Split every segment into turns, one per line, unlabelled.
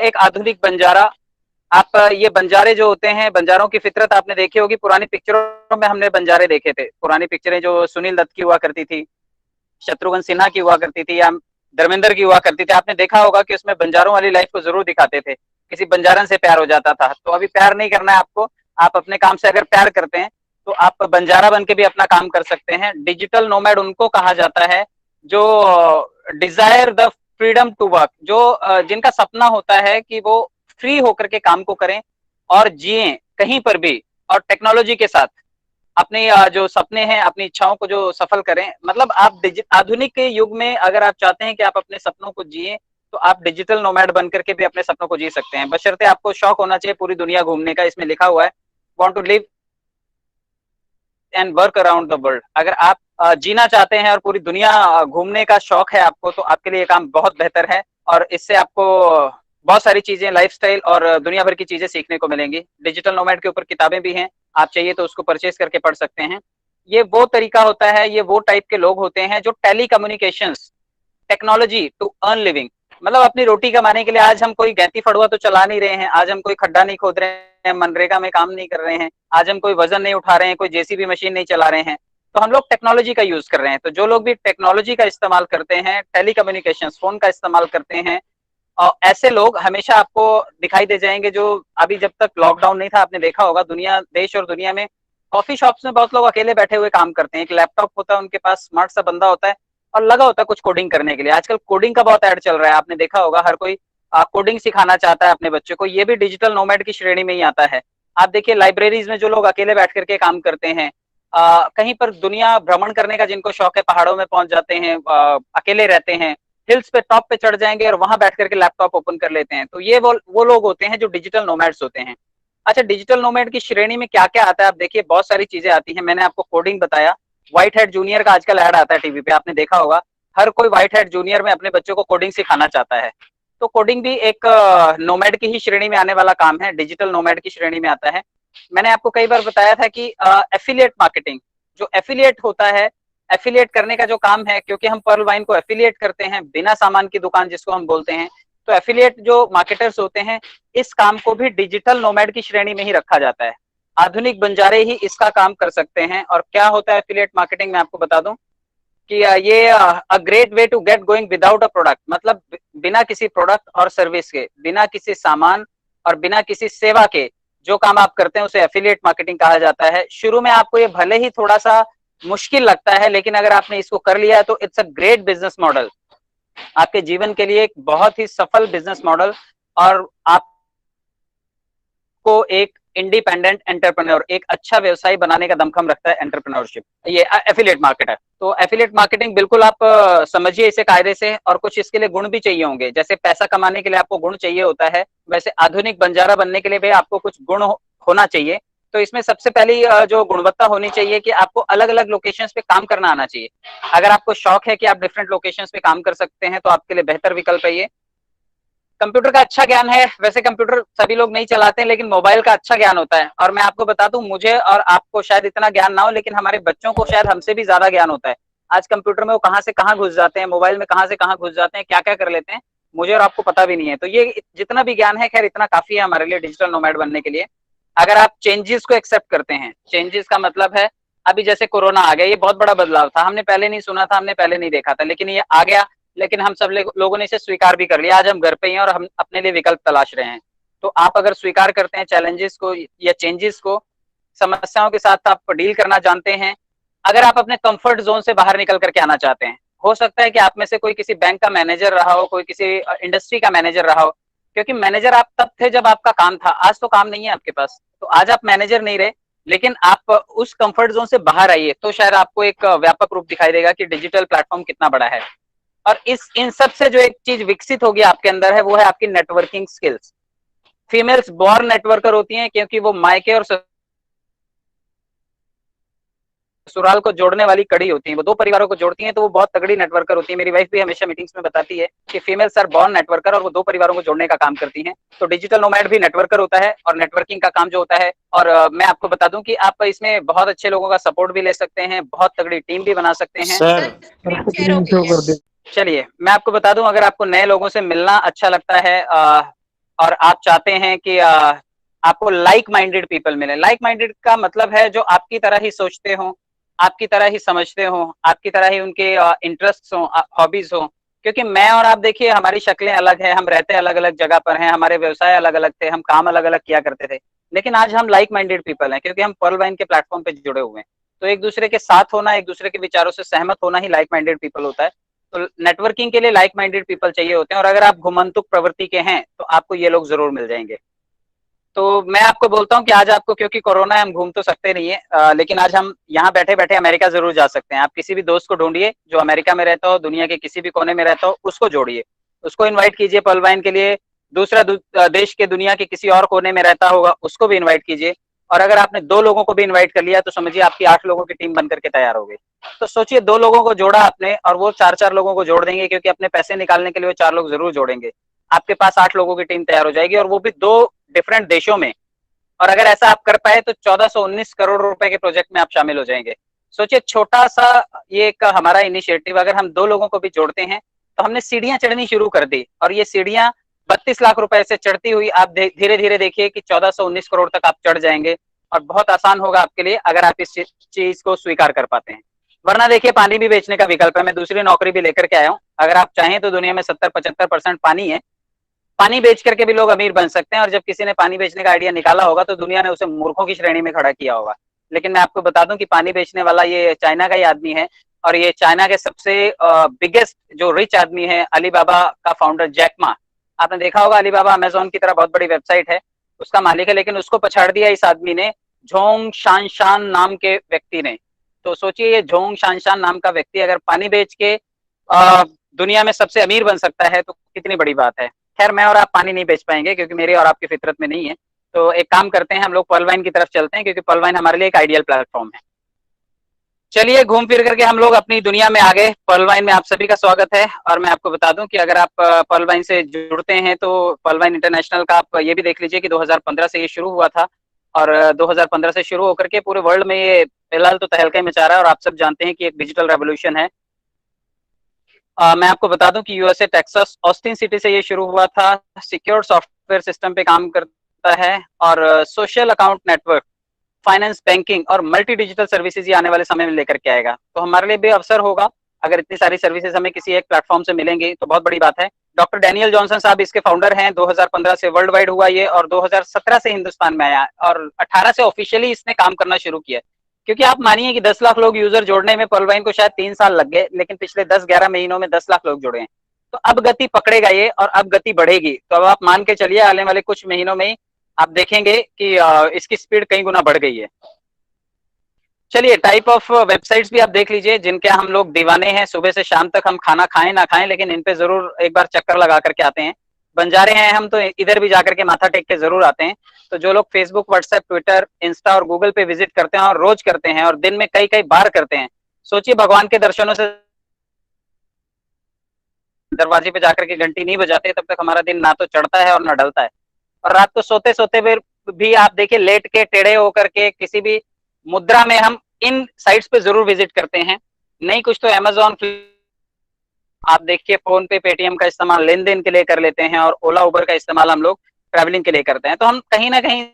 एक आधुनिक बंजारा। आप ये बंजारे जो होते हैं, बंजारों की फितरत आपने देखी होगी, पुरानी पिक्चरों में हमने बंजारे देखे थे। पुरानी पिक्चरें जो सुनील दत्त की हुआ करती थी, शत्रुघ्न सिन्हा की हुआ करती थी, या धर्मेंद्र की हुआ करती थी, आपने देखा होगा कि उसमें बंजारों वाली लाइफ को जरूर दिखाते थे। किसी बंजारन से प्यार हो जाता था। तो अभी प्यार नहीं करना है आपको, आप अपने काम से अगर प्यार करते हैं तो आप बंजारा बन के भी अपना काम कर सकते हैं। डिजिटल नोमैड उनको कहा जाता है जो desire the freedom to work, जो जिनका सपना होता है कि वो फ्री होकर के काम को करें और जिए कहीं पर भी, और टेक्नोलॉजी के साथ अपने जो सपने हैं, अपनी इच्छाओं को जो सफल करें। मतलब आप आधुनिक युग में अगर आप चाहते हैं कि आप अपने सपनों को जिए, तो आप डिजिटल नोमैड बन करके भी अपने सपनों को जी सकते हैं, बशर्ते आपको शौक होना चाहिए पूरी दुनिया घूमने का। इसमें लिखा हुआ है want to live and work around the world. अगर आप जीना चाहते हैं और पूरी दुनिया घूमने का शौक है आपको, तो आपके लिए ये काम बहुत बेहतर है। और इससे आपको बहुत सारी चीजें, लाइफस्टाइल और दुनिया भर की चीजें सीखने को मिलेंगी। डिजिटल नोमैड के ऊपर किताबें भी हैं, आप चाहिए तो उसको परचेज करके पढ़ सकते हैं। ये वो तरीका होता है, ये वो टाइप के लोग होते हैं जो telecommunications, technology to earn living, मतलब अपनी रोटी कमाने के लिए। आज हम कोई गैती फड़ुआ तो चला नहीं रहे हैं, आज हम कोई खड्डा नहीं खोद रहे हैं, मनरेगा में काम नहीं कर रहे हैं, आज हम कोई वजन नहीं उठा रहे हैं, कोई जेसीबी मशीन नहीं चला रहे हैं, तो हम लोग टेक्नोलॉजी का यूज कर रहे हैं। तो जो लोग भी टेक्नोलॉजी का इस्तेमाल करते हैं, टेली कम्युनिकेशन, फोन का इस्तेमाल करते हैं, और ऐसे लोग हमेशा आपको दिखाई दे जाएंगे। जो अभी जब तक लॉकडाउन नहीं था, आपने देखा होगा दुनिया, देश और दुनिया में कॉफी शॉप्स में बहुत लोग अकेले बैठे हुए काम करते हैं। एक लैपटॉप होता है उनके पास, स्मार्ट सा बंदा होता है और लगा होता है कुछ कोडिंग करने के लिए। आजकल कोडिंग का बहुत ऐड चल रहा है, आपने देखा होगा, हर कोई कोडिंग सिखाना चाहता है अपने बच्चे को। ये भी डिजिटल नोमैड की श्रेणी में ही आता है। आप देखिए लाइब्रेरीज में जो लोग अकेले बैठ करके काम करते हैं, कहीं पर दुनिया भ्रमण करने का जिनको शौक है, पहाड़ों में पहुंच जाते हैं, अकेले रहते हैं, हिल्स पे टॉप पे चढ़ जाएंगे और वहां बैठ करके लैपटॉप ओपन कर लेते हैं। तो ये वो लोग होते हैं जो डिजिटल नोमैड्स होते हैं। अच्छा, डिजिटल नोमैड की श्रेणी में क्या क्या आता है, आप देखिए बहुत सारी चीजें आती हैं। मैंने आपको कोडिंग बताया, व्हाइट हेड जूनियर का आजकल ऐड आता है टीवी पे, आपने देखा होगा। हर कोई व्हाइट हेड जूनियर में अपने बच्चों को कोडिंग सिखाना चाहता है। तो कोडिंग भी एक नोमैड की ही श्रेणी में आने वाला काम है, डिजिटल नोमैड की श्रेणी में आता है। मैंने आपको कई बार बताया था कि एफिलिएट मार्केटिंग, जो एफिलिएट होता है, एफिलिएट करने का जो काम है, क्योंकि हम पर्ल वाइन को एफिलिएट करते हैं, बिना सामान की दुकान जिसको हम बोलते हैं, तो एफिलिएट जो मार्केटर्स होते हैं, इस काम को भी डिजिटल नोमैड की श्रेणी में ही रखा जाता है। आधुनिक बंजारे ही इसका काम कर सकते हैं। और क्या होता है एफिलिएट मार्केटिंग, मैं आपको बता दूं कि ये a great way to get going without a product, मतलब बिना किसी प्रोडक्ट और सर्विस के, बिना किसी सामान और बिना किसी सेवा के जो काम आप करते हैं, उसे एफिलिएट मार्केटिंग कहा जाता है। शुरू में आपको ये भले ही थोड़ा सा मुश्किल लगता है, लेकिन अगर आपने इसको कर लिया है तो it's a great business model, आपके जीवन के लिए एक बहुत ही सफल बिजनेस मॉडल। और आपको एक इंडिपेंडेंट एंटरप्रेन्योर, एक अच्छा व्यवसाय बनाने का दमखम रखता है एंटरप्रेन्योरशिप, ये एफिलिएट मार्केट है। तो एफिलिएट मार्केटिंग बिल्कुल आप समझिए इसे कायदे से, और कुछ इसके लिए गुण भी चाहिए होंगे। जैसे पैसा कमाने के लिए आपको गुण चाहिए होता है, वैसे आधुनिक बंजारा बनने के लिए भी आपको कुछ गुण होना चाहिए। तो इसमें सबसे पहली जो गुणवत्ता होनी चाहिए कि आपको अलग अलग लोकेशंस पे काम करना आना चाहिए। अगर आपको शौक है कि आप डिफरेंट लोकेशंस पे काम कर सकते हैं, तो आपके लिए बेहतर विकल्प है ये। कंप्यूटर का अच्छा ज्ञान है, वैसे कंप्यूटर सभी लोग नहीं चलाते हैं, लेकिन मोबाइल का अच्छा ज्ञान होता है। और मैं आपको बता दूं, मुझे और आपको शायद इतना ज्ञान ना हो, लेकिन हमारे बच्चों को शायद हमसे भी ज्यादा ज्ञान होता है। आज कंप्यूटर में वो कहाँ से कहाँ घुस जाते हैं, मोबाइल में कहाँ से कहाँ घुस जाते हैं, क्या क्या कर लेते हैं, मुझे और आपको पता भी नहीं है। तो ये जितना भी ज्ञान है, खैर इतना काफी है हमारे लिए डिजिटल नोमैड बनने के लिए। अगर आप चेंजेस को एक्सेप्ट करते हैं, चेंजेस का मतलब है, अभी जैसे कोरोना आ गया, ये बहुत बड़ा बदलाव था, हमने पहले नहीं सुना था, हमने पहले नहीं देखा था, लेकिन ये आ गया। लेकिन हम सब लोगों ने इसे स्वीकार भी कर लिया। आज हम घर पे ही हैं और हम अपने लिए विकल्प तलाश रहे हैं। तो आप अगर स्वीकार करते हैं चैलेंजेस को या चेंजेस को, समस्याओं के साथ आप डील करना जानते हैं, अगर आप अपने कंफर्ट जोन से बाहर निकल करके आना चाहते हैं, हो सकता है कि आप में से कोई किसी बैंक का मैनेजर रहा हो, कोई किसी इंडस्ट्री का मैनेजर रहा हो, क्योंकि मैनेजर आप तब थे जब आपका काम था, आज तो काम नहीं है आपके पास, तो आज आप मैनेजर नहीं रहे। लेकिन आप उस कंफर्ट जोन से बाहर आइए, तो शायद आपको एक व्यापक रूप दिखाई देगा कि डिजिटल प्लेटफॉर्म कितना बड़ा है। और इन सब से जो एक चीज विकसित होगी आपके अंदर है, वो है आपकी networking skills. Females born networker होती हैं, क्योंकि वो मायके और ससुराल को जोड़ने वाली कड़ी होती हैं, वो दो परिवारों को जोड़ती हैं, तो वो बहुत तगड़ी नेटवर्कर होती है। मेरी वाइफ भी हमेशा मीटिंग्स में बताती है कि फीमेल्स आर बॉर्न नेटवर्कर, और वो दो परिवारों को जोड़ने का काम करती हैं। तो डिजिटल नोमैड भी नेटवर्कर होता है, और नेटवर्किंग का काम जो होता है, और मैं आपको बता दूं कि आप इसमें बहुत अच्छे लोगों का सपोर्ट भी ले सकते हैं, बहुत तगड़ी टीम भी बना सकते हैं।
सर
स्क्रीन
आपको
शेयर हो
स्क्रीन
गई
शो
है।
कर दे।
चलिए मैं आपको बता दूं, अगर आपको नए लोगों से मिलना अच्छा लगता है, और आप चाहते हैं कि आपको लाइक माइंडेड पीपल मिले। लाइक माइंडेड का मतलब है जो आपकी तरह ही सोचते हो, आपकी तरह ही समझते हो, आपकी तरह ही उनके इंटरेस्ट हो, हॉबीज हो। क्योंकि मैं और आप देखिए हमारी शक्लें अलग हैं, हम रहते अलग अलग जगह पर हैं, हमारे व्यवसाय अलग अलग थे, हम काम अलग अलग किया करते थे, लेकिन आज हम लाइक माइंडेड पीपल हैं क्योंकि हम पर्ल वाइन के प्लेटफॉर्म पे जुड़े हुए हैं। तो एक दूसरे के साथ होना, एक दूसरे के विचारों से सहमत होना ही लाइक माइंडेड पीपल होता है। तो नेटवर्किंग के लिए लाइक माइंडेड पीपल चाहिए होते हैं, और अगर आप घुमंतुक प्रवृत्ति के हैं तो आपको ये लोग जरूर मिल जाएंगे। तो मैं आपको बोलता हूँ कि आज आपको, क्योंकि कोरोना है हम घूम तो सकते नहीं है, लेकिन आज हम यहाँ बैठे बैठे अमेरिका जरूर जा सकते हैं। आप किसी भी दोस्त को ढूंढिए जो अमेरिका में रहता हो, दुनिया के किसी भी कोने में रहता हो, उसको जोड़िए, उसको इन्वाइट कीजिए पर्ल वाइन के लिए। दूसरा देश के दुनिया के किसी और कोने में रहता होगा, उसको भी इन्वाइट कीजिए। और अगर आपने 2 लोगों को भी इन्वाइट कर लिया तो समझिए आपकी 8 लोगों की टीम बनकर के तैयार हो गई। तो सोचिए 2 लोगों को जोड़ा आपने और वो 4-4 लोगों को जोड़ देंगे, क्योंकि अपने पैसे निकालने के लिए वो 4 लोग जरूर जोड़ेंगे। आपके पास 8 लोगों की टीम तैयार हो जाएगी, और वो भी 2 डिफरेंट देशों में। और अगर ऐसा आप कर पाए तो 1419 करोड़ रुपए के प्रोजेक्ट में आप शामिल हो जाएंगे। सोचिए छोटा सा ये एक हमारा इनिशिएटिव, अगर हम 2 लोगों को भी जोड़ते हैं तो हमने सीढ़ियां चढ़नी शुरू कर दी, और ये सीढ़ियां 32 लाख रुपए से चढ़ती हुई आप धीरे धीरे देखिए कि 1419 करोड़ तक आप चढ़ जाएंगे। और बहुत आसान होगा आपके लिए अगर आप इस चीज को स्वीकार कर पाते हैं। वरना देखिए पानी भी बेचने का विकल्प है, मैं दूसरी नौकरी भी लेकर के आया हूँ। अगर आप चाहें तो दुनिया में 70-75% पानी है, पानी बेच करके भी लोग अमीर बन सकते हैं। और जब किसी ने पानी बेचने का आइडिया निकाला होगा तो दुनिया ने उसे मूर्खों की श्रेणी में खड़ा किया होगा। लेकिन मैं आपको बता दूं कि पानी बेचने वाला ये चाइना का ही आदमी है, और ये चाइना के सबसे बिगेस्ट जो रिच आदमी है, अलीबाबा का फाउंडर जैक मा। आपने देखा होगा अलीबाबा अमेजोन की तरह बहुत बड़ी वेबसाइट है, उसका मालिक है, लेकिन उसको पछाड़ दिया इस आदमी ने, झोंग शानशान नाम के व्यक्ति ने। तो सोचिए ये झोंग शानशान नाम का व्यक्ति अगर पानी बेच के दुनिया में सबसे अमीर बन सकता है तो कितनी बड़ी बात है। खैर मैं और आप पानी नहीं बेच पाएंगे क्योंकि मेरी और आपकी फितरत में नहीं है। तो एक काम करते हैं, हम लोग पर्ल वाइन की तरफ चलते हैं, क्योंकि पर्ल वाइन हमारे लिए एक आइडियल प्लेटफॉर्म है। चलिए घूम फिर करके हम लोग अपनी दुनिया में आ गए। पर्ल वाइन में आप सभी का स्वागत है। और मैं आपको बता दूं कि अगर आप पर्ल वाइन से जुड़ते हैं तो पर्ल वाइन इंटरनेशनल का आप ये भी देख लीजिए कि 2015 से ये शुरू हुआ था, और 2015 से शुरू होकर के पूरे वर्ल्ड में ये फिलहाल तो तहलका मचा रहा है। और आप सब जानते हैं कि एक डिजिटल रेवोल्यूशन है। मैं आपको बता दूं कि यूएसए टेक्सास ऑस्टिन सिटी से ये शुरू हुआ था। सिक्योर सॉफ्टवेयर सिस्टम पे काम करता है, और social account network, finance, banking और मल्टी डिजिटल सर्विसेज ये आने वाले समय में लेकर के आएगा। तो हमारे लिए भी अवसर होगा अगर इतनी सारी सर्विसेज हमें किसी एक प्लेटफॉर्म से मिलेंगी तो बहुत बड़ी बात है। डॉक्टर डैनियल जॉनसन साहब इसके फाउंडर हैं। 2015 से वर्ल्ड वाइड हुआ ये, और 2017 से हिंदुस्तान में आया, और 18 से ऑफिशियली इसने काम करना शुरू किया। क्योंकि आप मानिए कि 10 लाख लोग यूजर जोड़ने में पर्ल वाइन को शायद 3 साल लग गए, लेकिन पिछले 10-11 महीनों में 10 लाख लोग जुड़े हैं। तो अब गति पकड़ेगा ये, और अब गति बढ़ेगी। तो अब आप मान के चलिए आने वाले कुछ महीनों में ही आप देखेंगे कि इसकी स्पीड कई गुना बढ़ गई है। चलिए टाइप ऑफ वेबसाइट्स भी आप देख लीजिए जिनके हम लोग दीवाने हैं। सुबह से शाम तक हम खाना खाएं ना खाएं, लेकिन इन पे जरूर एक बार चक्कर लगा करके आते हैं। बंजारे हैं हम तो इधर भी जाकर के माथा टेक के जरूर आते हैं। तो जो लोग फेसबुक, व्हाट्सएप, ट्विटर, इंस्टा और गूगल पे विजिट करते हैं, और रोज करते हैं, और दिन में कई कई बार करते हैं, सोचिए भगवान के दर्शनों से दरवाजे पे जाकर के घंटी नहीं बजाते तब तक हमारा दिन ना तो चढ़ता है और ना ढलता है। और रात को सोते सोते भी आप देखिए लेट के टेढ़े होकर के किसी भी मुद्रा में हम इन साइट्स पे जरूर विजिट करते हैं। नहीं कुछ तो अमेजोन, आप देखिए फोन पे, पेटीएम का इस्तेमाल लेन देन के लिए कर लेते हैं, और ओला उबर का इस्तेमाल हम लोग ट्रैवलिंग के लिए करते हैं। तो हम कहीं ना कहीं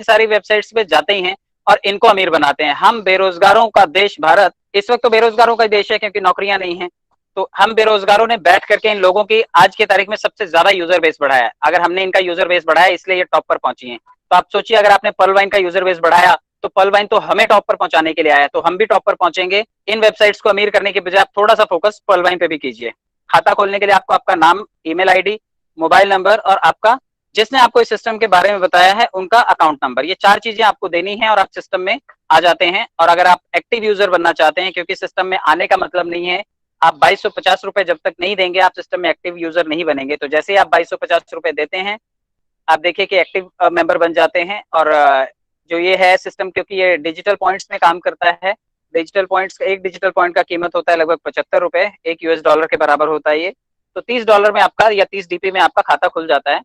सारी वेबसाइट्स पे जाते ही हैं और इनको अमीर बनाते हैं। हम बेरोजगारों का देश भारत इस वक्त तो बेरोजगारों का देश है क्योंकि नौकरियां नहीं है। तो हम बेरोजगारों ने बैठ करके इन लोगों की आज की तारीख में सबसे ज्यादा यूजर बेस बढ़ाया है। अगर हमने इनका यूजर बेस बढ़ाया इसलिए ये टॉप पर पहुंची है। तो आप सोचिए अगर आपने पर्ल वाइन का यूजर बेस बढ़ाया तो पर्ल वाइन तो हमें टॉप पर पहुंचाने के लिए आया, तो हम भी टॉप पर पहुंचेंगे। इन वेबसाइट्स को अमीर करने के बजाय आप थोड़ा सा फोकस पर्ल वाइन पे भी कीजिए। खाता खोलने के लिए आपको आपका नाम, ईमेल आईडी, मोबाइल नंबर और आपका जिसने आपको इस सिस्टम के बारे में बताया है उनका अकाउंट नंबर, ये 4 चीजें आपको देनी है और आप सिस्टम में आ जाते हैं। और अगर आप एक्टिव यूजर बनना चाहते हैं, क्योंकि सिस्टम में आने का मतलब नहीं है आप 2250 रुपए जब तक नहीं देंगे आप सिस्टम में एक्टिव यूजर नहीं बनेंगे। तो जैसे ही आप 2250 रुपए देते हैं आप देखिए कि एक्टिव मेंबर बन जाते हैं। और जो ये है सिस्टम, क्योंकि ये डिजिटल पॉइंट्स में काम करता है, डिजिटल पॉइंट्स एक डिजिटल पॉइंट का कीमत होता है लगभग 75 रुपए, एक यूएस डॉलर के बराबर होता है ये। तो 30 डॉलर में आपका या 30 डीपी में आपका खाता खुल जाता है।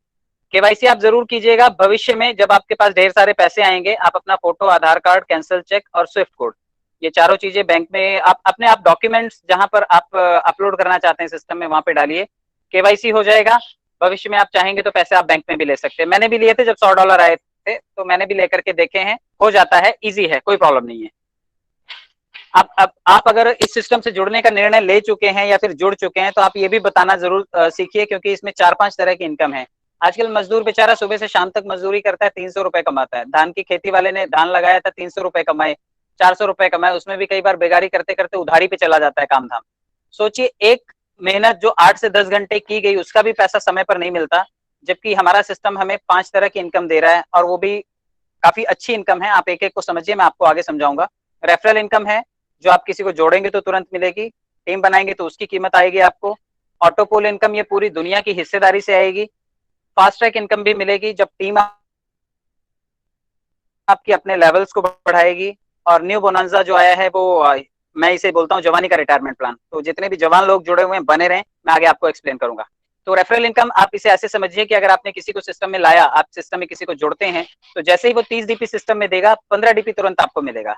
केवाईसी आप जरूर कीजिएगा। भविष्य में जब आपके पास ढेर सारे पैसे आएंगे आप अपना फोटो, आधार कार्ड, कैंसिल चेक और स्विफ्ट कोड, ये चारों चीजें बैंक में आप डॉक्यूमेंट्स जहां पर आप अपलोड करना चाहते हैं सिस्टम में वहां पे डालिए। केवाईसी हो जाएगा, भविष्य में आप चाहेंगे तो पैसे आप बैंक में भी ले सकते हैं। मैंने भी लिए थे जब $100 आए थे, तो मैंने भी लेकर के देखे हैं, हो जाता है, ईजी है, कोई प्रॉब्लम नहीं है। अब आप अगर इस सिस्टम से जुड़ने का निर्णय ले चुके हैं या फिर जुड़ चुके हैं, तो आप ये भी बताना जरूर सीखिए, क्योंकि इसमें 4-5 तरह की इनकम है। आजकल मजदूर बेचारा सुबह से शाम तक मजदूरी करता है, 300 रुपए कमाता है। धान की खेती वाले ने धान लगाया था, 300 रुपए कमाए, 400 रुपए कमाए, उसमें भी कई बार बेगारी करते करते उधारी पे चला जाता है काम धाम। सोचिए, एक मेहनत जो 8 से 10 घंटे की गई, उसका भी पैसा समय पर नहीं मिलता, जबकि हमारा सिस्टम हमें 5 तरह की इनकम दे रहा है, और वो भी काफी अच्छी इनकम है। आप एक एक को समझिए, मैं आपको आगे समझाऊंगा। रेफरल इनकम है, जो आप किसी को जोड़ेंगे तो तुरंत मिलेगी, टीम बनाएंगे तो उसकी कीमत आएगी आपको। ऑटोपोल इनकम, ये पूरी दुनिया की हिस्सेदारी से आएगी। फास्ट ट्रैक इनकम भी मिलेगी, जब टीम आपकी अपने लेवल्स को बढ़ाएगी। और न्यू बोनांजा जो आया है, वो मैं इसे बोलता हूँ जवानी का रिटायरमेंट प्लान। तो जितने भी जवान लोग जुड़े हुए हैं, बने रहें, मैं आगे आपको एक्सप्लेन करूंगा। तो रेफरल इनकम आप इसे ऐसे समझिए कि अगर आपने किसी को सिस्टम में लाया, आप सिस्टम में किसी को जोड़ते हैं, तो जैसे ही वो 30 DP सिस्टम में देगा, 15 DP तुरंत आपको मिलेगा।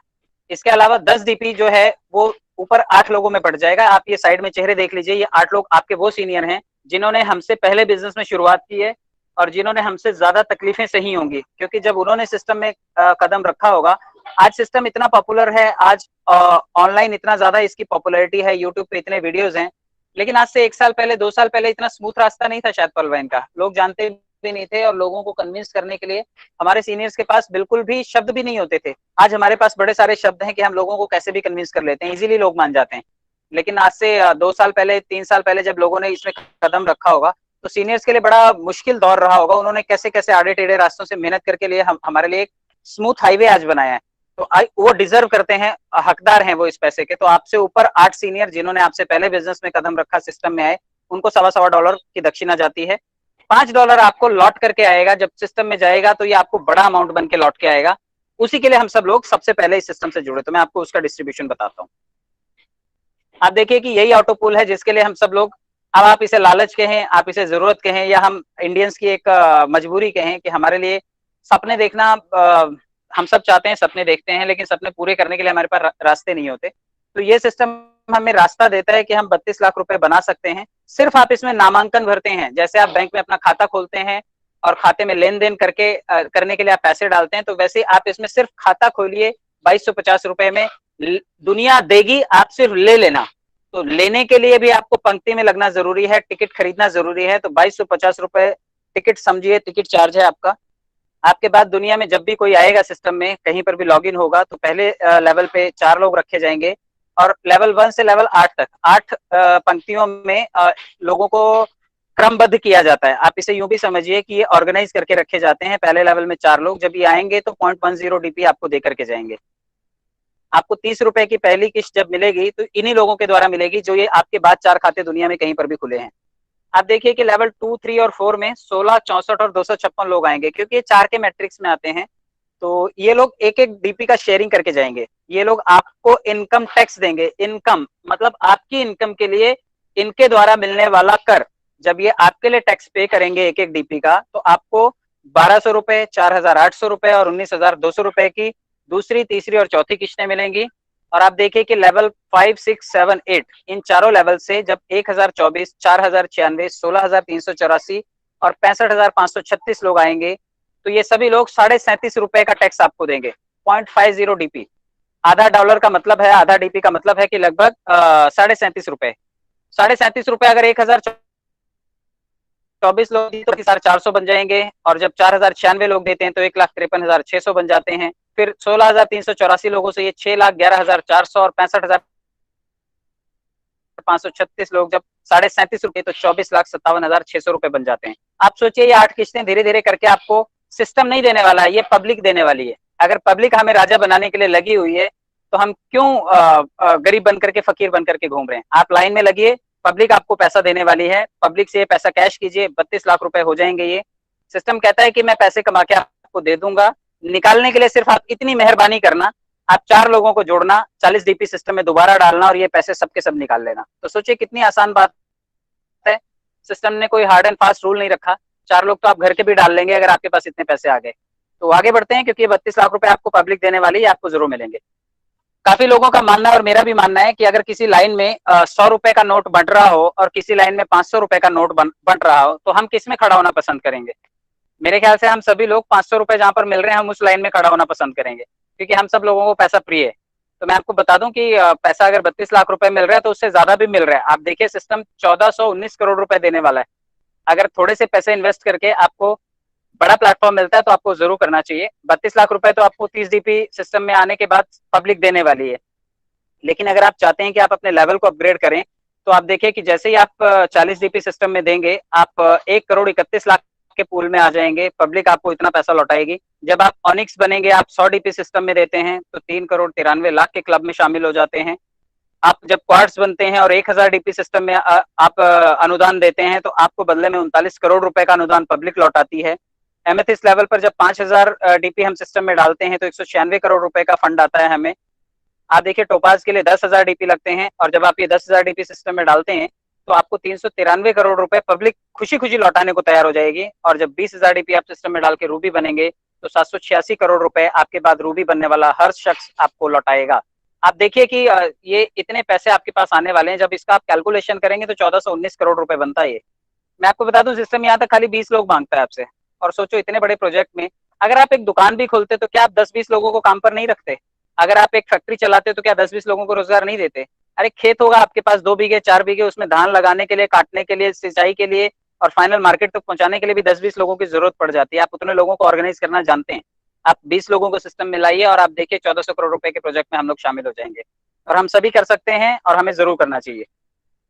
इसके अलावा 10 DP जो है वो ऊपर 8 लोगों में बढ़ जाएगा। आप ये साइड में चेहरे देख लीजिए, ये 8 लोग आपके वो सीनियर हैं जिन्होंने हमसे पहले बिजनेस में शुरुआत की है, और जिन्होंने हमसे ज्यादा तकलीफें सही होंगी, क्योंकि जब उन्होंने सिस्टम में कदम रखा होगा। आज सिस्टम इतना पॉपुलर है, आज ऑनलाइन इतना ज्यादा इसकी पॉपुलैरिटी है, यूट्यूब पे इतने वीडियोस हैं, लेकिन आज से 1 साल पहले, 2 साल पहले इतना स्मूथ रास्ता नहीं था शायद पलवाइन का, लोग जानते भी नहीं थे, और लोगों को कन्विंस करने के लिए हमारे सीनियर्स के पास बिल्कुल भी शब्द भी नहीं होते थे। आज हमारे पास बड़े सारे शब्द हैं कि हम लोगों को कैसे भी कन्विंस कर लेते हैं, इजीली लोग मान जाते हैं। लेकिन आज से 2 साल पहले, 3 साल पहले जब लोगों ने इसमें कदम रखा होगा, तो सीनियर्स के लिए बड़ा मुश्किल दौर रहा होगा। उन्होंने कैसे कैसे आड़े टेढ़े रास्तों से मेहनत करके लिए हमारे लिए एक स्मूथ हाईवे आज बनाया है। तो वो डिजर्व करते हैं, हकदार हैं वो इस पैसे के। तो आपसे ऊपर 8 सीनियर जिन्होंने आपसे पहले बिजनेस में कदम रखा, सिस्टम में आए, उनको $1.25 की दक्षिणा जाती है। $5 आपको लौट करके आएगा जब सिस्टम में जाएगा, तो ये आपको बड़ा अमाउंट बन के लौट के आएगा। उसी के लिए हम सब लोग सबसे पहले इस सिस्टम से जुड़े। तो मैं आपको उसका डिस्ट्रीब्यूशन बताता हूँ। आप देखिए कि यही ऑटो पूल है जिसके लिए हम सब लोग, अब आप इसे लालच कहें, आप इसे जरूरत कहें, या हम इंडियंस की एक मजबूरी कहें, कि हमारे लिए सपने देखना, हम सब चाहते हैं, सपने देखते हैं, लेकिन सपने पूरे करने के लिए हमारे पास रास्ते नहीं होते। तो ये सिस्टम हमें रास्ता देता है कि हम 32 लाख रुपए बना सकते हैं। सिर्फ आप इसमें नामांकन भरते हैं, जैसे आप बैंक में अपना खाता खोलते हैं और खाते में लेन देन करके करने के लिए आप पैसे डालते हैं, तो वैसे आप इसमें सिर्फ खाता खोलिए, 2250 रुपए में दुनिया देगी, आप सिर्फ ले लेना। तो लेने के लिए भी आपको पंक्ति में लगना जरूरी है, टिकट खरीदना जरूरी है। तो 2250 रुपए टिकट समझिए, टिकट चार्ज है आपका। आपके बाद दुनिया में जब भी कोई आएगा सिस्टम में, कहीं पर भी लॉगिन होगा, तो पहले लेवल पे 4 लोग रखे जाएंगे, और लेवल 1 से लेवल 8 तक 8 पंक्तियों में लोगों को क्रमबद्ध किया जाता है। आप इसे यूं भी समझिए कि ये ऑर्गेनाइज करके रखे जाते हैं। पहले लेवल में 4 लोग जब ये आएंगे, तो 0.10 DP आपको दे करके जाएंगे। आपको 30 रुपए की पहली किस्त जब मिलेगी, तो इन्हीं लोगों के द्वारा मिलेगी, जो ये आपके बाद 4 खाते दुनिया में कहीं पर भी खुले हैं। आप देखिए कि लेवल 2, 3 और 4 में 16, 64 और 256 लोग आएंगे, क्योंकि ये 4 के मैट्रिक्स में आते हैं। तो ये लोग एक एक डीपी का शेयरिंग करके जाएंगे। ये लोग आपको इनकम टैक्स देंगे। इनकम मतलब आपकी इनकम के लिए इनके द्वारा मिलने वाला कर, जब ये आपके लिए टैक्स पे करेंगे एक एक डीपी का, तो आपको 1200 रुपए, 4800 रुपए और 19200 रुपए की दूसरी, तीसरी और चौथी किस्तें मिलेंगी। और आप देखिए कि लेवल 5, 6, 7, 8 इन चारों लेवल से जब 1024, 4096, 16384 और 65,536 लोग आएंगे, तो ये सभी लोग $37.5 का टैक्स आपको देंगे। 0.50 DP, आधा डॉलर का मतलब है, आधा डीपी का मतलब है कि लगभग ₹37.5। ₹37.5 अगर 1024 लोग दी तो 4,400 बन जाएंगे, और जब 4,096 लोग देते हैं तो 1,53,600 बन जाते हैं। फिर 16,384 लोगों से ये 6,11,400 और 65,536 लोग जब ₹37.5, तो 24,57,600 बन जाते हैं। आप सोचिए, ये 8 किस्तें धीरे धीरे करके आपको सिस्टम नहीं देने वाला है, ये पब्लिक देने वाली है। अगर पब्लिक हमें राजा बनाने के लिए लगी हुई है, तो हम क्यों गरीब बनकर के, फकीर बनकर के घूम रहे हैं। आप लाइन में लगिए, पब्लिक आपको पैसा देने वाली है, पब्लिक से ये पैसा कैश कीजिए, 32 लाख रुपए हो जाएंगे। ये सिस्टम कहता है कि मैं पैसे कमा के आपको दे दूंगा, निकालने के लिए सिर्फ आप इतनी मेहरबानी करना, आप 4 लोगों को जोड़ना, 40 डीपी सिस्टम में दोबारा डालना, और ये पैसे सबके सब निकाल लेना। तो सोचिए कितनी आसान बात है। सिस्टम ने कोई हार्ड एंड फास्ट रूल नहीं रखा। 4 लोग तो आप घर के भी डाल लेंगे अगर आपके पास इतने पैसे आ गए। तो आगे बढ़ते हैं, क्योंकि 32 लाख रुपए आपको पब्लिक देने वाली है, आपको जरूर मिलेंगे। काफी लोगों का मानना है और मेरा भी मानना है कि अगर किसी लाइन में 100 रुपए का नोट बंट रहा हो और किसी लाइन में 500 रुपए का नोट बंट रहा हो, तो हम किस में खड़ा होना पसंद करेंगे? मेरे ख्याल से हम सभी लोग 500 रुपए जहां पर मिल रहे हैं, हम उस लाइन में खड़ा होना पसंद करेंगे, क्योंकि हम सब लोगों को पैसा प्रिय है। तो मैं आपको बता दूं कि पैसा अगर 32 लाख रुपए मिल रहा है तो उससे ज्यादा भी मिल रहा है। आप देखिए, सिस्टम 1419 करोड़ रुपए देने वाला है। अगर थोड़े से पैसे इन्वेस्ट करके आपको बड़ा प्लेटफॉर्म मिलता है तो आपको जरूर करना चाहिए। 32 लाख रुपए तो आपको 30 DP सिस्टम में आने के बाद पब्लिक देने वाली है। लेकिन अगर आप चाहते हैं कि आप अपने लेवल को अपग्रेड करें, तो आप देखिए कि जैसे ही आप 40 DP सिस्टम में देंगे, आप 1 करोड़ 31 लाख के पूल में आ जाएंगे। पब्लिक आपको इतना पैसा लौटाएगी। जब आप ऑनिक्स बनेंगे, आप 100 DP सिस्टम में देते हैं तो 3 करोड़ 93 लाख के क्लब में शामिल हो जाते हैं। आप जब क्वार्ट्स बनते हैं और 1000 DP सिस्टम में आप अनुदान देते हैं, तो आपको बदले में 39 करोड़ रुपए का अनुदान पब्लिक लौटाती है। एमेथिस्ट लेवल पर जब 5000 DP हम सिस्टम में डालते हैं तो 196 करोड़ रुपए का फंड आता है हमें। आप देखिए, टोपाज के लिए 10,000 DP लगते हैं और जब आप ये 10,000 DP सिस्टम में डालते हैं तो आपको 393 करोड़ रुपए पब्लिक खुशी खुशी लौटाने को तैयार हो जाएगी। और जब 20,000 DP आप सिस्टम में डाल के रूबी बनेंगे तो 786 करोड़ रुपए आपके बाद रूबी बनने वाला हर शख्स आपको लौटाएगा। आप देखिए कि ये इतने पैसे आपके पास आने वाले हैं। जब इसका आप कैलकुलेशन करेंगे तो 1419 करोड़ रुपए बनता है ये। मैं आपको बता दूं, सिस्टम यहाँ तक खाली 20 लोग मांगता है आपसे। और सोचो, इतने बड़े प्रोजेक्ट में अगर आप एक दुकान भी खोलते तो क्या आप 10-20 लोगों को काम पर नहीं रखते? अगर आप एक फैक्ट्री चलाते तो क्या 10-20 लोगों को रोजगार नहीं देते? अरे खेत होगा आपके पास 2 बीघे 4 बीघे, उसमें धान लगाने के लिए, काटने के लिए, सिंचाई के लिए और फाइनल मार्केट तक पहुंचाने के लिए भी 10-20 लोगों की जरूरत पड़ जाती है। आप उतने लोगों को ऑर्गेनाइज करना जानते हैं? आप 20 लोगों को सिस्टम में लाइए और आप देखिए 1400 करोड़ रुपए के प्रोजेक्ट में हम लोग शामिल हो जाएंगे। और हम सभी कर सकते हैं और हमें जरूर करना चाहिए।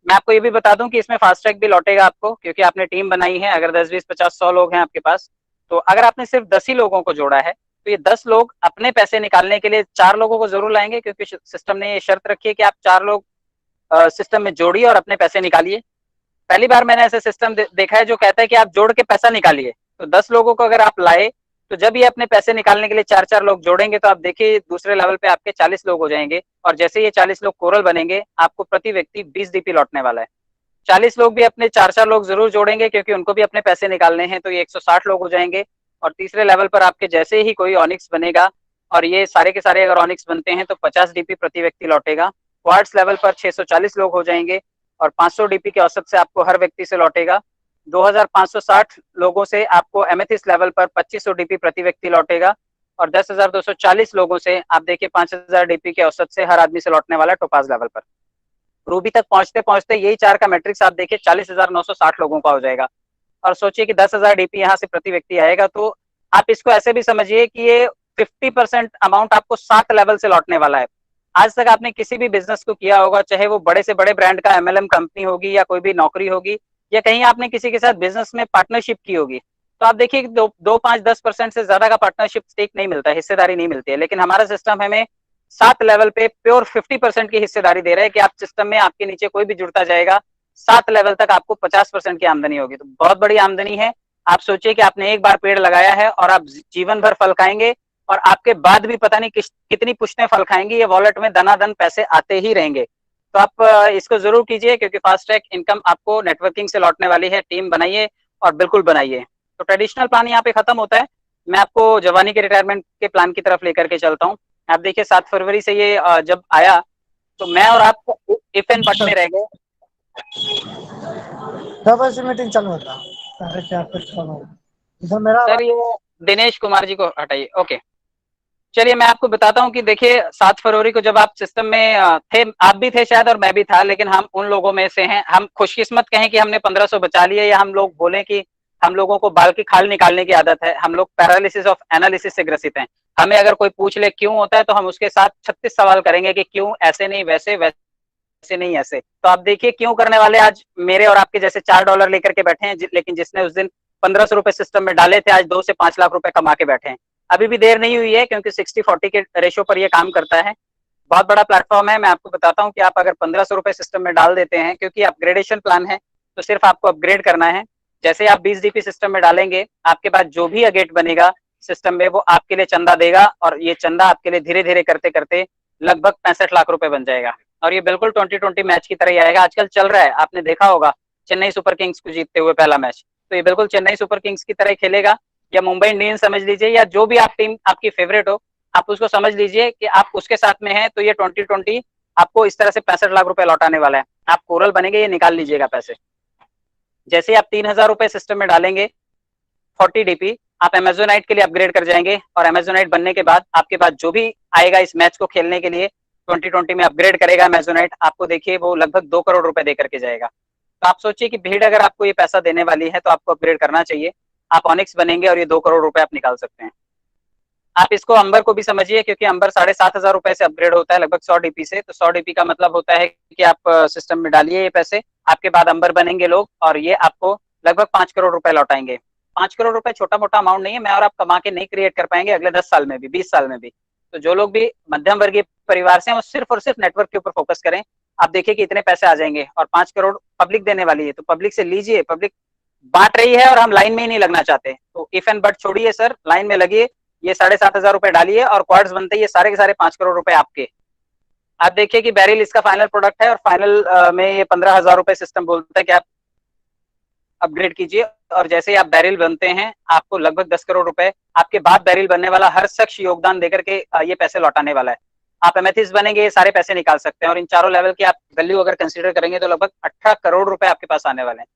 मैं आपको ये भी बता दूं कि इसमें फास्ट ट्रैक भी लौटेगा आपको, क्योंकि आपने टीम बनाई है। अगर 10, 20, 50, 100 लोग हैं आपके पास, तो अगर आपने सिर्फ 10 ही लोगों को जोड़ा है तो ये 10 लोग अपने पैसे निकालने के लिए 4 लोगों को जरूर लाएंगे, क्योंकि सिस्टम ने ये शर्त रखी है कि आप 4 लोग सिस्टम में जोड़िए और अपने पैसे निकालिए। पहली बार मैंने ऐसा सिस्टम देखा है जो कहता है कि आप जोड़ के पैसा निकालिए। तो 10 लोगों को अगर आप लाए तो जब ये अपने पैसे निकालने के लिए 4-4 लोग जोड़ेंगे तो आप देखिए दूसरे लेवल पे आपके 40 लोग हो जाएंगे। और जैसे ये 40 लोग कोरल बनेंगे, आपको प्रति व्यक्ति 20 DP लौटने वाला है। 40 लोग भी अपने 4-4 लोग जरूर जोड़ेंगे, क्योंकि उनको भी अपने पैसे निकालने हैं, तो ये 160 लोग हो जाएंगे। और तीसरे लेवल पर आपके जैसे ही कोई ऑनिक्स बनेगा और ये सारे के सारे अगर ऑनिक्स बनते हैं तो 50 DP प्रति व्यक्ति लौटेगा। क्वार्ट्स लेवल पर 640 लोग हो जाएंगे और 500 DP के औसत से आपको हर व्यक्ति से लौटेगा। 2560 लोगों से आपको एमेथिस्ट लेवल पर 2500 DP प्रति व्यक्ति लौटेगा। और 10,240 लोगों से आप देखिए 5000 DP के औसत से हर आदमी से लौटने वाला टोपाज लेवल पर। रूबी तक पहुंचते पहुंचते यही 4 का मैट्रिक्स आप देखिए 40,960 लोगों का हो जाएगा। और सोचिए कि 10,000 DP यहाँ से प्रति व्यक्ति आएगा, तो आप इसको ऐसे भी समझिए कि ये 50% अमाउंट आपको 7 लेवल से लौटने वाला है। आज तक आपने किसी भी बिजनेस को किया होगा, चाहे वो बड़े से बड़े ब्रांड का MLM कंपनी होगी या कोई भी नौकरी होगी या कहीं आपने किसी के साथ बिजनेस में पार्टनरशिप की होगी, तो आप देखिए 2, 5, 10% से ज्यादा का पार्टनरशिप स्टेक नहीं मिलता है, हिस्सेदारी नहीं मिलती है। लेकिन हमारा सिस्टम हमें 7 लेवल पे प्योर 50% की हिस्सेदारी दे रहा है कि आप सिस्टम में आपके नीचे कोई भी जुड़ता जाएगा, 7 लेवल तक आपको 50% की आमदनी होगी। तो बहुत बड़ी आमदनी है। आप सोचिए कि आपने एक बार पेड़ लगाया है और आप जीवन भर फल खाएंगे और आपके बाद भी पता नहीं कितनी पुश्तें फल खाएंगी, ये वॉलेट में दनादन पैसे आते ही रहेंगे। तो आप इसको जरूर कीजिए, क्योंकि फास्ट ट्रैक इनकम आपको नेटवर्किंग से लौटने वाली है। टीम बनाइए और बिल्कुल बनाइए। तो ट्रेडिशनल प्लान यहाँ पे खत्म होता है। मैं आपको जवानी के रिटायरमेंट के प्लान की तरफ लेकर के चलता हूँ। आप देखिए 7 फरवरी से ये जब आया तो मैं और आप इफ एंड बट में रह गए।
कब से मीटिंग चालू होता? 4:30 पे चालू। इधर मेरा
सर ये दिनेश कुमार जी को हटाइए। ओके, चलिए मैं आपको बताता हूँ कि देखिए 7 फरवरी को जब आप सिस्टम में थे, आप भी थे शायद और मैं भी था, लेकिन हम उन लोगों में से हैं। हम खुशकिस्मत कहें कि हमने 1500 बचा लिए, या हम लोग बोले कि हम लोगों को बाल की खाल निकालने की आदत है। हम लोग पैरालिसिस ऑफ एनालिसिस से ग्रसित हैं। हमें अगर कोई पूछ ले क्यों होता है तो हम उसके साथ 36 सवाल करेंगे कि क्यों ऐसे नहीं, वैसे वैसे नहीं, ऐसे। तो आप देखिए क्यों करने वाले आज मेरे और आपके जैसे $4 लेकर के बैठे हैं, लेकिन जिसने उस दिन 1500 रुपए सिस्टम में डाले थे आज 2 से 5 लाख रुपए कमा के बैठे हैं। अभी भी देर नहीं हुई है, क्योंकि 60-40 के रेशो पर ये काम करता है। बहुत बड़ा प्लेटफॉर्म है। मैं आपको बताता हूँ कि आप अगर 1500 रुपए सिस्टम में डाल देते हैं, क्योंकि अपग्रेडेशन प्लान है, तो सिर्फ आपको अपग्रेड करना है। जैसे आप 20 DP सिस्टम में डालेंगे, आपके पास जो भी अगेट बनेगा सिस्टम में वो आपके लिए चंदा देगा, और ये चंदा आपके लिए धीरे धीरे करते करते लगभग 65 लाख रुपए बन जाएगा। और ये बिल्कुल 2020 मैच की तरह ही आएगा। आजकल चल रहा है, आपने देखा होगा चेन्नई सुपर किंग्स को जीतते हुए पहला मैच, तो ये बिल्कुल चेन्नई सुपर किंग्स की तरह खेलेगा, या मुंबई इंडियंस समझ लीजिए, या जो भी आप टीम आपकी फेवरेट हो, आप उसको समझ लीजिए कि आप उसके साथ में हैं, तो ये 2020 आपको इस तरह से 65 लाख रुपए लौटाने वाला है। आप कोरल बनेंगे, ये निकाल लीजिएगा पैसे। जैसे ही आप 3,000 रुपए सिस्टम में डालेंगे 40 डीपी, आप अमेजोनाइट के लिए अपग्रेड कर जाएंगे, और अमेजोनाइट बनने के बाद आपके पास जो भी आएगा इस मैच को खेलने के लिए 2020 में अपग्रेड करेगा अमेजोनाइट, आपको देखिए वो लगभग 2 करोड़ रुपए दे करके जाएगा। तो आप सोचिए कि भीड़ अगर आपको ये पैसा देने वाली है तो आपको अपग्रेड करना चाहिए। आप ऑनिक्स बनेंगे और ये 2 करोड़ रुपए आप निकाल सकते हैं। आप इसको अंबर को भी समझिए, क्योंकि अंबर 7,500 रुपए से अपग्रेड होता है लगभग 100 डीपी से। तो 100 डीपी का मतलब होता है कि आप सिस्टम में डालिए ये पैसे, आपके बाद अंबर बनेंगे लोग, और ये आपको लगभग 5 करोड़ रुपए लौटाएंगे। 5 करोड़ रुपए छोटा मोटा अमाउंट नहीं है, मैं और आप कमा के नहीं क्रिएट कर पाएंगे अगले 10 साल में भी, 20 साल में भी। तो जो लोग भी मध्यम वर्गीय परिवार से हैं वो सिर्फ और सिर्फ नेटवर्क के ऊपर फोकस करें। आप देखिए कि इतने पैसे आ जाएंगे, और 5 करोड़ पब्लिक देने वाली है, तो पब्लिक से लीजिए। पब्लिक बांट रही है और हम लाइन में ही नहीं लगना चाहते, तो इफ एंड बट छोड़िए सर, लाइन में लगिए। ये 7,500 रुपए डालिए और क्वार्ट्स बनते ही ये सारे के सारे 5 करोड़ रुपए आपके। आप देखिए कि बैरिल इसका फाइनल प्रोडक्ट है, और फाइनल में ये 15,000 रुपए सिस्टम बोलता है कि आप अपग्रेड कीजिए, और जैसे ही आप बैरिल बनते हैं आपको लगभग 10 करोड़ रुपए आपके बाद बैरिल बनने वाला हर शख्स योगदान देकर के ये पैसे लौटाने वाला है। आप एमेथिस्ट बनेंगे, ये सारे पैसे निकाल सकते हैं, और इन चारों लेवल की आप वैल्यू अगर कंसीडर करेंगे तो लगभग 18 करोड़ रुपए आपके पास आने वाले हैं।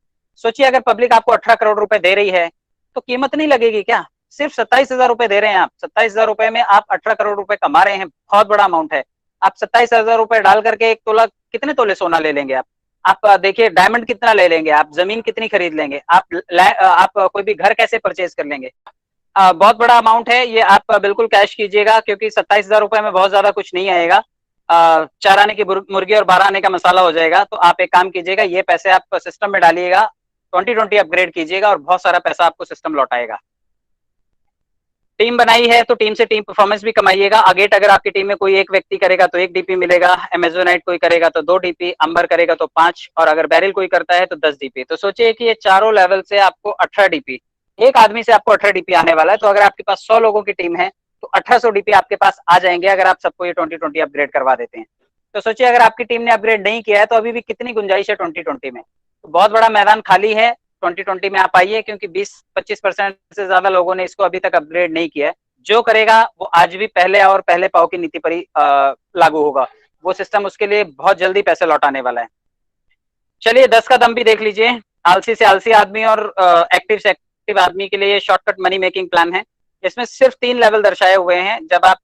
सोचिए अगर पब्लिक आपको 18 करोड़ रुपए दे रही है तो कीमत नहीं लगेगी क्या? सिर्फ 27,000 रुपए दे रहे हैं आप, 27,000 रुपए में आप 18 करोड़ रुपए कमा रहे हैं, बहुत बड़ा अमाउंट है। आप 27,000 रुपए डाल करके 1 तोला, कितने तोले सोना ले लेंगे आप देखिए डायमंड कितना ले लेंगे, आप जमीन कितनी खरीद लेंगे, आप कोई भी घर कैसे परचेज कर लेंगे। बहुत बड़ा अमाउंट है ये, आप बिल्कुल कैश कीजिएगा, क्योंकि 27,000 रुपए में बहुत ज्यादा कुछ नहीं आएगा। 4 आने की मुर्गी और 12 आने का मसाला हो जाएगा। तो आप एक काम कीजिएगा, ये पैसे आप सिस्टम में डालिएगा, 2020 अपग्रेड कीजिएगा, और बहुत सारा पैसा आपको सिस्टम लौटाएगा। टीम बनाई है तो टीम से टीम परफॉर्मेंस भी कमाइएगा। अगेट अगर आपकी टीम में कोई एक व्यक्ति करेगा तो 1 डीपी मिलेगा, अमेजोनाइट कोई करेगा तो 2 डीपी, अंबर करेगा तो 5, और अगर बैरिल कोई करता है तो 10 डीपी। तो सोचिए कि ये चारों लेवल से आपको 18 डीपी, एक आदमी से आपको 18 डीपी आने वाला है। तो अगर आपके पास 100 लोगों की टीम है तो 1800 डीपी आपके पास आ जाएंगे, अगर आप सबको ये 2020 अपग्रेड करवा देते हैं। तो सोचिए अगर आपकी टीम ने अपग्रेड नहीं किया है तो अभी भी कितनी गुंजाइश है 2020 में। तो बहुत बड़ा मैदान खाली है 2020 में, आप आइए, क्योंकि 20-25% से ज्यादा लोगों ने इसको अभी तक अपग्रेड नहीं किया है। जो करेगा वो आज भी पहले और पहले पाव की नीति पर ही लागू होगा। वो सिस्टम उसके लिए बहुत जल्दी पैसे लौटाने वाला है। चलिए 10 का दम भी देख लीजिए। आलसी से आलसी आदमी और एक्टिव से एक्टिव आदमी के लिए ये शॉर्टकट मनी मेकिंग प्लान है। इसमें सिर्फ 3 लेवल दर्शाए हुए हैं। जब आप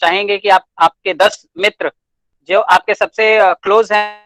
चाहेंगे कि आपके 10 मित्र जो आपके सबसे क्लोज हैं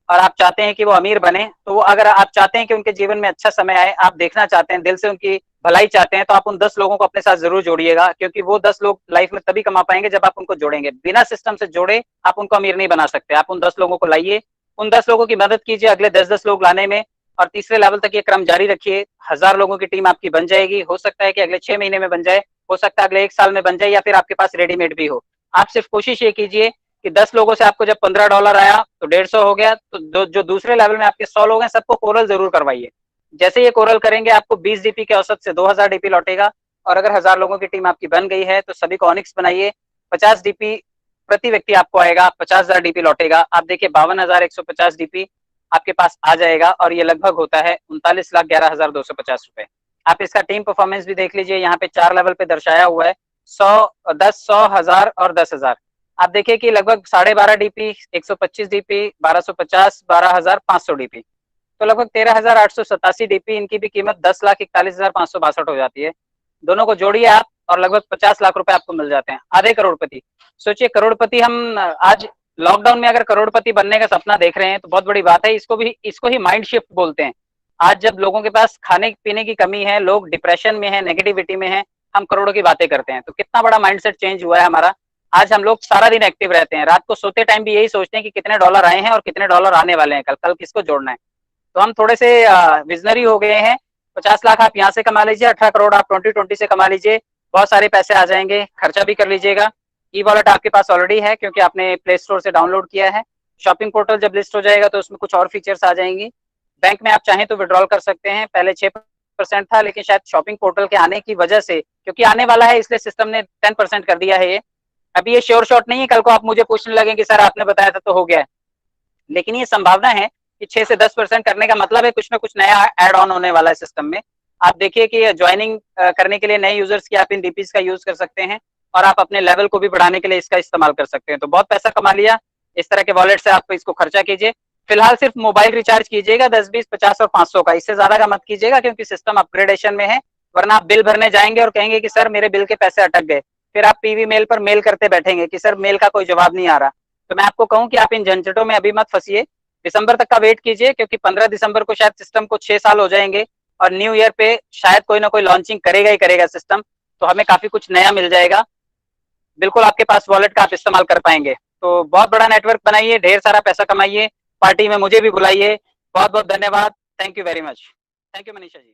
और आप चाहते हैं कि वो अमीर बने, तो वो अगर आप चाहते हैं कि उनके जीवन में अच्छा समय आए, आप देखना चाहते हैं, दिल से उनकी भलाई चाहते हैं, तो आप उन 10 लोगों को अपने साथ जरूर जोड़िएगा, क्योंकि वो 10 लोग लाइफ में तभी कमा पाएंगे जब आप उनको जोड़ेंगे। बिना सिस्टम से जोड़े आप उनको अमीर नहीं बना सकते। आप उन 10 लोगों को लाइए, उन 10 लोगों की मदद कीजिए अगले 10-10 लोग लाने में, और तीसरे लेवल तक ये क्रम जारी रखिए। 1000 लोगों की टीम आपकी बन जाएगी। हो सकता है कि अगले 6 महीने में बन जाए, हो सकता है अगले 1 साल में बन जाए, या फिर आपके पास रेडीमेड भी हो। आप सिर्फ कोशिश ये कीजिए कि 10 लोगों से आपको जब $15 आया तो 150 हो गया, तो जो दूसरे लेवल में आपके 100 लोग हैं सबको कोरल जरूर करवाइए। जैसे ये कोरल करेंगे आपको 20 डीपी के औसत से 2000 डीपी लौटेगा। और अगर 1000 लोगों की टीम आपकी बन गई है तो सभी को ऑनिक्स बनाइए। 50 डीपी प्रति व्यक्ति आपको आएगा, 50,000 डीपी लौटेगा। आप देखिए 52,150 डीपी आपके पास आ जाएगा, और ये लगभग होता है 39,11,250 रुपए। आप इसका टीम परफॉर्मेंस भी देख लीजिए, यहाँ पे 4 लेवल पे दर्शाया हुआ है, 100, 10, 100, 1000 और 10,000। आप देखिए कि लगभग 12.5 डीपी, 125 डीपी, 1250, 12,500 डीपी, तो लगभग 13,887 डीपी। इनकी भी कीमत 10,41,562 हो जाती है। दोनों को जोड़िए आप और लगभग 50 लाख रुपए आपको मिल जाते हैं, आधे करोड़पति। सोचिए करोड़पति, हम आज लॉकडाउन में अगर करोड़पति बनने का सपना देख रहे हैं तो बहुत बड़ी बात है। इसको ही माइंड शिफ्ट बोलते हैं। आज जब लोगों के पास खाने पीने की कमी है, लोग डिप्रेशन में है, नेगेटिविटी में है, हम करोड़ों की बातें करते हैं। तो कितना बड़ा माइंडसेट चेंज हुआ है हमारा। आज हम लोग सारा दिन एक्टिव रहते हैं, रात को सोते टाइम भी यही सोचते हैं कि कितने डॉलर आए हैं और कितने डॉलर आने वाले हैं, कल किसको जोड़ना है। तो हम थोड़े से विजनरी हो गए हैं। 50 लाख आप यहाँ से कमा लीजिए, 18 करोड़ आप 2020 से कमा लीजिए, बहुत सारे पैसे आ जाएंगे। खर्चा भी कर लीजिएगा। ई वॉलेट आपके पास ऑलरेडी है क्योंकि आपने प्ले स्टोर से डाउनलोड किया है। शॉपिंग पोर्टल जब लिस्ट हो जाएगा तो उसमें कुछ और फीचर्स आ जाएंगी। बैंक में आप चाहें तो विड्रॉल कर सकते हैं। पहले 6% था, लेकिन शायद शॉपिंग पोर्टल के आने की वजह से, क्योंकि आने वाला है इसलिए सिस्टम ने 10% कर दिया है। ये अभी ये श्योर शॉट नहीं है, कल को आप मुझे पूछने लगे कि सर आपने बताया था तो हो गया है, लेकिन ये संभावना है कि 6 से 10% करने का मतलब है कुछ ना कुछ नया ऐड ऑन होने वाला है सिस्टम में। आप देखिए कि ज्वाइनिंग करने के लिए नए यूजर्स की आप इन डीपीज का यूज कर सकते हैं और आप अपने लेवल को भी बढ़ाने के लिए इसका इस्तेमाल कर सकते हैं। तो बहुत पैसा कमा लिया, इस तरह के वॉलेट से आप इसको खर्चा कीजिए। फिलहाल सिर्फ मोबाइल रिचार्ज कीजिएगा 10, 20, 50 और 500 का, इससे ज्यादा का मत कीजिएगा क्योंकि सिस्टम अपग्रेडेशन में है। वरना आप बिल भरने जाएंगे और कहेंगे कि सर मेरे बिल के पैसे अटक गए, फिर आप पीवी मेल पर मेल करते बैठेंगे कि सर मेल का कोई जवाब नहीं आ रहा। तो मैं आपको कहूं कि आप इन झंझटों में अभी मत फंसिए, दिसंबर तक का वेट कीजिए क्योंकि 15 दिसंबर को शायद सिस्टम को 6 साल हो जाएंगे और न्यू ईयर पे शायद कोई ना कोई लॉन्चिंग करेगा ही करेगा सिस्टम, तो हमें काफी कुछ नया मिल जाएगा। बिल्कुल आपके पास वॉलेट का आप इस्तेमाल कर पाएंगे। तो बहुत बड़ा नेटवर्क बनाइए, ढेर सारा पैसा कमाइए, पार्टी में मुझे भी बुलाइए। बहुत बहुत धन्यवाद। Thank you very much. Thank you Manisha ji.